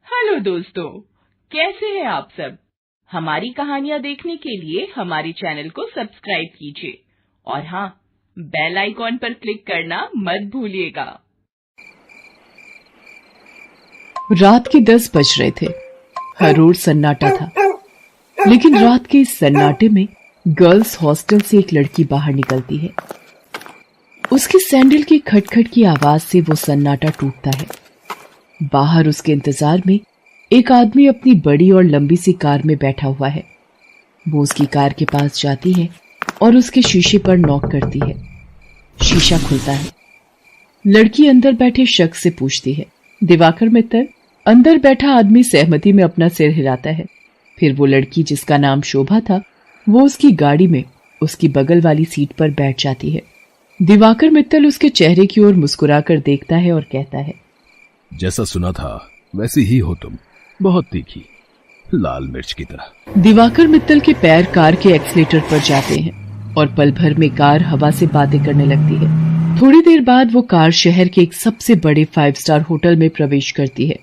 Hello दोस्तों, कैसे हैं आप सब। हमारी कहानियां देखने के लिए हमारे चैनल को सब्सक्राइब कीजिए और हाँ, बेल आइकॉन पर क्लिक करना मत भूलिएगा। रात के 10 बज रहे थे। हर रोज सन्नाटा था, लेकिन रात के इस सन्नाटे में गर्ल्स हॉस्टल से एक लड़की बाहर निकलती है। उसके सैंडल की खटखट की आवाज से वो सन्नाटा टूटता है। बाहर उसके इंतजार में एक आदमी अपनी बड़ी और लंबी सी कार में बैठा हुआ है। वो उसकी कार के पास जाती है और उसके शीशे पर नॉक करती है। शीशा खुलता है। लड़की अंदर बैठे शख्स से पूछती है, दिवाकर मित्तल। अंदर बैठा आदमी सहमति में अपना सिर हिलाता है। फिर वो लड़की, जिसका नाम शोभा था, वो उसकी गाड़ी में उसकी बगल वाली सीट पर बैठ जाती है। दिवाकर मित्तल उसके चेहरे की ओर मुस्कुराकर देखता है और कहता है, जैसा सुना था वैसी ही हो तुम, बहुत तीखी, लाल मिर्च की तरह। दिवाकर मित्तल के पैर कार के एक्सीलेटर पर जाते हैं और पल भर में कार हवा से बातें करने लगती है। थोड़ी देर बाद वो कार शहर के एक सबसे बड़े 5 स्टार होटल में प्रवेश करती है।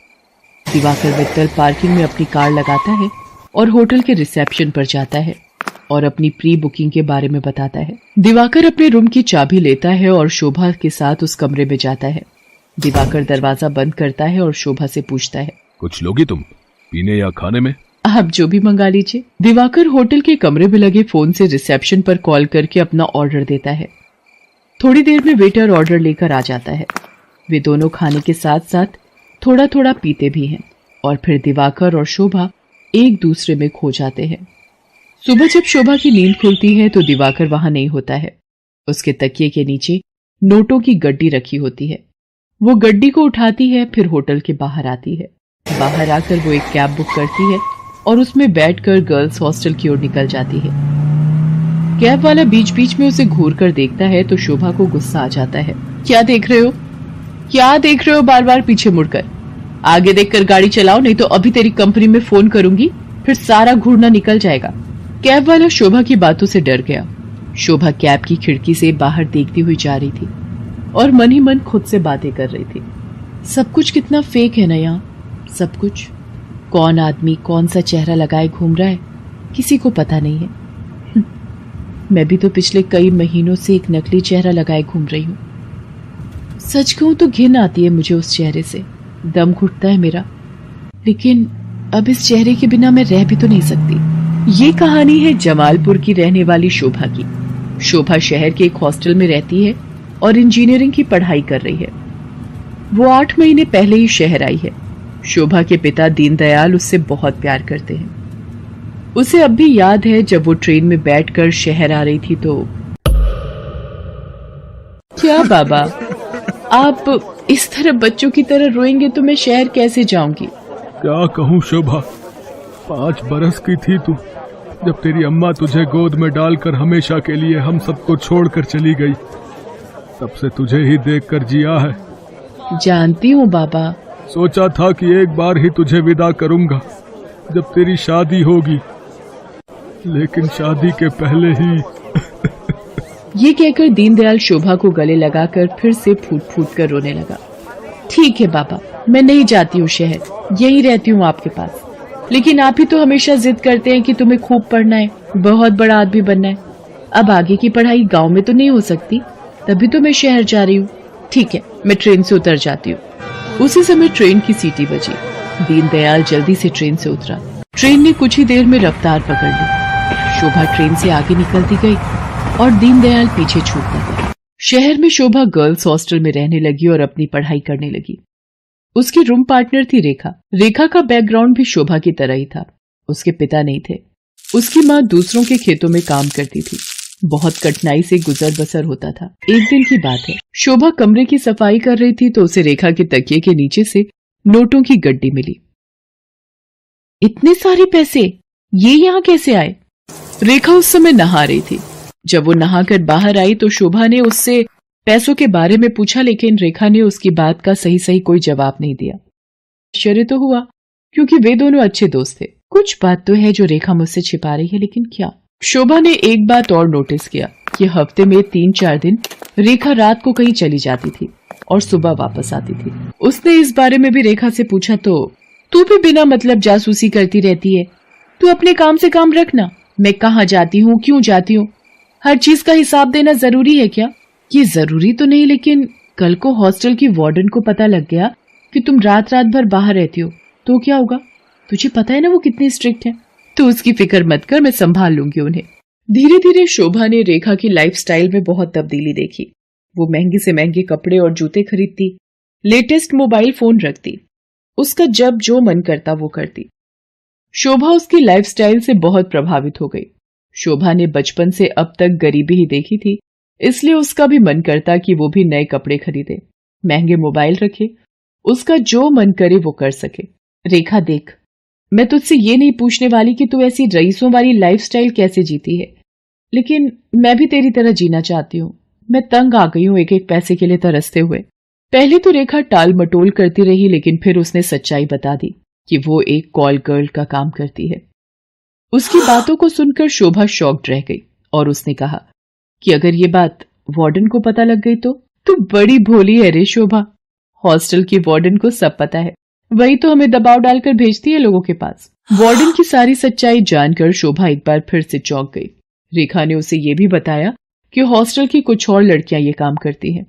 दिवाकर मित्तल पार्किंग में अपनी कार लगाता है और होटल के रिसेप्शन पर जाता है और अपनी प्री बुकिंग के बारे में बताता है। दिवाकर अपने रूम की चाबी लेता है और शोभा के साथ उस कमरे में जाता है। दिवाकर दरवाजा बंद करता है और शोभा से पूछता है, कुछ लोगी तुम, पीने या खाने में? आप जो भी मंगा लीजिए। दिवाकर होटल के कमरे में लगे फोन से रिसेप्शन पर कॉल करके अपना ऑर्डर देता है। थोड़ी देर में वेटर ऑर्डर लेकर आ जाता है। वे दोनों खाने के साथ साथ थोड़ा थोड़ा पीते भी हैं और फिर दिवाकर और शोभा एक दूसरे में खो जाते हैं। सुबह जब शोभा की नींद खुलती है तो दिवाकर वहां नहीं होता है। उसके तकिए के नीचे नोटों की गड्डी रखी होती है। वो गड्डी को उठाती है, फिर होटल के बाहर आती है। बाहर आकर वो एक कैब बुक करती है और उसमें बैठकर गर्ल्स हॉस्टल की ओर निकल जाती है। कैब वाला बीच बीच में उसे घूर कर देखता है तो शोभा को गुस्सा आ जाता है। क्या देख रहे हो? क्या देख रहे हो बार बार पीछे मुड़कर? आगे देखकर गाड़ी चलाओ, नहीं तो अभी तेरी कंपनी में फोन करूंगी, फिर सारा घूरना निकल जाएगा। कैब वाला शोभा की बातों से डर गया। शोभा कैब की खिड़की से बाहर देखती हुई जा रही थी और मन ही मन खुद से बातें कर रही थी। सब कुछ कितना फेक है ना यहाँ, सब कुछ। कौन आदमी कौन सा चेहरा लगाए घूम रहा है, किसी को पता नहीं है। मैं भी तो पिछले कई महीनों से एक नकली चेहरा लगाए घूम रही हूँ। सच कहूं तो घिन आती है मुझे उस चेहरे से, दम घुटता है मेरा। लेकिन अब इस चेहरे के बिना मैं रह भी तो नहीं सकती। ये कहानी है जमालपुर की रहने वाली शोभा की। शोभा शहर के एक हॉस्टल में रहती है और इंजीनियरिंग की पढ़ाई कर रही है। वो 8 महीने पहले ही शहर आई है। शोभा के पिता दीनदयाल उससे बहुत प्यार करते हैं। उसे अब भी याद है जब वो ट्रेन में बैठकर शहर आ रही थी तो। क्या बाबा, आप इस तरह बच्चों की तरह रोएंगे तो मैं शहर कैसे जाऊंगी? क्या कहूँ शोभा, 5 बरस की थी तू जब तेरी अम्मा तुझे गोद में डालकर हमेशा के लिए हम सबको छोड़कर चली गई। तब से तुझे ही देखकर जिया है। जानती हूँ बाबा। सोचा था कि एक बार ही तुझे विदा करूंगा जब तेरी शादी होगी, लेकिन शादी के पहले ही। ये कहकर दीनदयाल शोभा को गले लगाकर फिर से फूट फूट कर रोने लगा। ठीक है बाबा, मैं नहीं जाती हूँ शहर, यही रहती हूँ आपके पास। लेकिन आप ही तो हमेशा जिद करते हैं कि तुम्हें खूब पढ़ना है, बहुत बड़ा आदमी बनना है। अब आगे की पढ़ाई गाँव में तो नहीं हो सकती, तभी तो मैं शहर जा रही हूँ। ठीक है, मैं ट्रेन से उतर जाती हूँ। उसी समय ट्रेन की सीटी बजी। दीनदयाल जल्दी से ट्रेन से उतरा। ट्रेन ने कुछ ही देर में रफ्तार पकड़ ली। शोभा ट्रेन से आगे निकलती गई और दीनदयाल पीछे छूटता गया। शहर में शोभा गर्ल्स हॉस्टल में रहने लगी और अपनी पढ़ाई करने लगी। उसकी रूम पार्टनर थी रेखा। रेखा का बैकग्राउंड भी शोभा की तरह ही था। उसके पिता नहीं थे। उसकी माँ दूसरों के खेतों में काम करती थी। बहुत कठिनाई से गुजर बसर होता था। एक दिन की बात है, शोभा कमरे की सफाई कर रही थी तो उसे रेखा के तकिए के नीचे से नोटों की गड्डी मिली। इतने सारे पैसे, ये यहाँ कैसे आए? रेखा उस समय नहा रही थी। जब वो नहाकर बाहर आई तो शोभा ने उससे पैसों के बारे में पूछा, लेकिन रेखा ने उसकी बात का सही सही कोई जवाब नहीं दिया। आश्चर्य तो हुआ क्योंकि वे दोनों अच्छे दोस्त थे। कुछ बात तो है जो रेखा मुझसे छिपा रही है, लेकिन क्या? शोभा ने एक बात और नोटिस किया कि हफ्ते में 3-4 दिन रेखा रात को कहीं चली जाती थी और सुबह वापस आती थी। उसने इस बारे में भी रेखा से पूछा तो तू भी बिना मतलब जासूसी करती रहती है। तू अपने काम से काम रखना। मैं कहाँ जाती हूँ, क्यों जाती हूँ, हर चीज का हिसाब देना जरूरी है क्या? ये जरूरी तो नहीं, लेकिन कल को हॉस्टल की वार्डन को पता लग गया कि तुम रात रात भर बाहर रहती हो तो क्या होगा? तुझे पता है ना वो कितनी स्ट्रिक्ट है। तो उसकी फिक्र मत कर, मैं संभाल लूंगी उन्हें। धीरे धीरे शोभा ने रेखा की लाइफस्टाइल में बहुत तब्दीली देखी। वो महंगे से महंगे कपड़े और जूते खरीदती, लेटेस्ट मोबाइल फोन रखती, उसका जब जो मन करता वो करती। शोभा उसकी लाइफस्टाइल से बहुत प्रभावित हो गई। शोभा ने बचपन से अब तक गरीबी ही देखी थी, इसलिए उसका भी मन करता कि वो भी नए कपड़े खरीदे, महंगे मोबाइल रखे, उसका जो मन करे वो कर सके। रेखा देख, मैं तुझसे ये नहीं पूछने वाली कि तू ऐसी रईसों वाली लाइफस्टाइल कैसे जीती है, लेकिन मैं भी तेरी तरह जीना चाहती हूँ। मैं तंग आ गई हूँ एक एक पैसे के लिए तरसते हुए। पहले तो रेखा टाल मटोल करती रही, लेकिन फिर उसने सच्चाई बता दी कि वो एक कॉल गर्ल का काम करती है। उसकी बातों को सुनकर शोभा शॉक्ड रह गई और उसने कहा कि अगर ये बात वार्डन को पता लग गई तो? तू बड़ी भोली है रे शोभा। हॉस्टल की वार्डन को सब पता है, वही तो हमें दबाव डालकर भेजती है लोगों के पास। वार्डन की सारी सच्चाई जानकर शोभा एक बार फिर से चौंक गई। रेखा ने उसे ये भी बताया कि हॉस्टल की कुछ और लड़कियां ये काम करती हैं।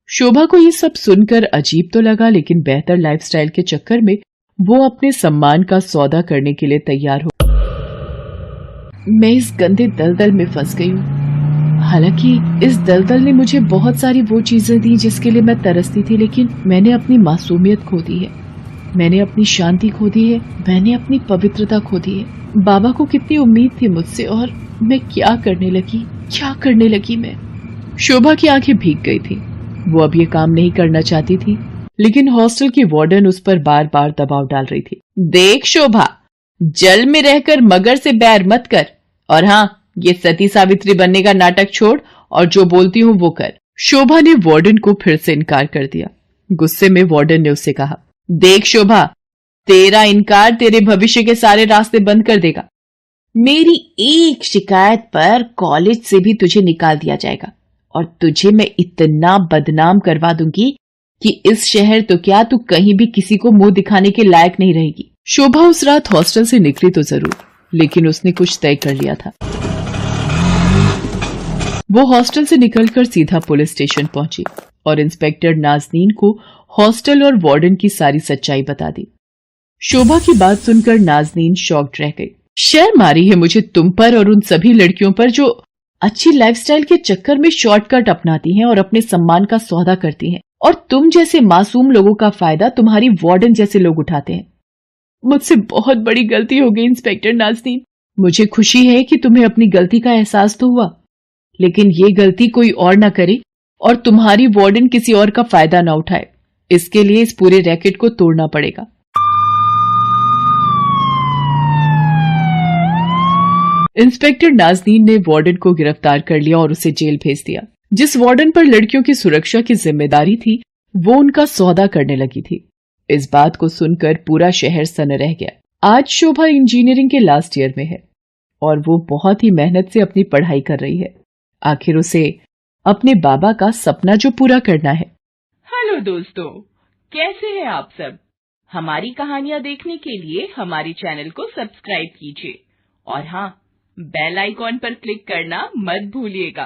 शोभा को ये सब सुनकर अजीब तो लगा, लेकिन बेहतर लाइफस्टाइल के चक्कर में वो अपने सम्मान का सौदा करने के लिए तैयार हो। मैं इस गंदे दलदल में फंस गई हूँ। हालांकि इस दलदल ने मुझे बहुत सारी वो चीजें दी जिसके लिए मैं तरसती थी, लेकिन मैंने अपनी मासूमियत खो दी है, मैंने अपनी शांति खो दी है, मैंने अपनी पवित्रता खो दी है। बाबा को कितनी उम्मीद थी मुझसे, और मैं क्या करने लगी मैं। शोभा की आंखें भीग गई थी। वो अब ये काम नहीं करना चाहती थी, लेकिन हॉस्टल की वार्डन उस पर बार बार दबाव डाल रही थी। देख शोभा, जल में रहकर मगर से बैर मत कर, और हाँ, ये सती सावित्री बनने का नाटक छोड़ और जो बोलती हूँ वो कर। शोभा ने वार्डन को फिर से इनकार कर दिया। गुस्से में वार्डन ने उससे कहा, देख शोभा, तेरा इनकार तेरे भविष्य के सारे रास्ते बंद कर देगा। मेरी एक शिकायत पर कॉलेज से भी तुझे निकाल दिया जाएगा, और तुझे मैं इतना बदनाम करवा दूंगी कि इस शहर तो क्या, तू कहीं भी किसी को मुंह दिखाने के लायक नहीं रहेगी। शोभा उस रात हॉस्टल से निकली तो जरूर, लेकिन उसने कुछ तय कर लिया था। वो हॉस्टल से निकलकर सीधा पुलिस स्टेशन पहुंची और इंस्पेक्टर नाज़नीन को हॉस्टल और वार्डन की सारी सच्चाई बता दी। शोभा की बात सुनकर नाज़नीन शॉक्ड रह गई। शर्म आ रही है मुझे तुम पर और उन सभी लड़कियों पर जो अच्छी लाइफस्टाइल के चक्कर में शॉर्टकट अपनाती हैं और अपने सम्मान का सौदा करती हैं, और तुम जैसे मासूम लोगों का फायदा तुम्हारी वार्डन जैसे लोग उठाते हैं। मुझसे बहुत बड़ी गलती हो गई इंस्पेक्टर नाज़नीन। मुझे खुशी है कि तुम्हें अपनी गलती का एहसास तो हुआ, लेकिन ये गलती कोई और ना करे और तुम्हारी वार्डन किसी और का फायदा ना उठाए। इसके लिए इस पूरे रैकेट को तोड़ना पड़ेगा। इंस्पेक्टर नाज़नीन ने वार्डन को गिरफ्तार कर लिया और उसे जेल भेज दिया। जिस वार्डन पर लड़कियों की सुरक्षा की जिम्मेदारी थी, वो उनका सौदा करने लगी थी। इस बात को सुनकर पूरा शहर सन रह गया। आज शोभा इंजीनियरिंग के लास्ट ईयर में है और वो बहुत ही मेहनत से अपनी पढ़ाई कर रही है। आखिर उसे अपने बाबा का सपना जो पूरा करना है। हेलो दोस्तों, कैसे हैं आप सब? हमारी कहानियां देखने के लिए हमारे चैनल को सब्सक्राइब कीजिए और हाँ, बेल आइकॉन पर क्लिक करना मत भूलिएगा।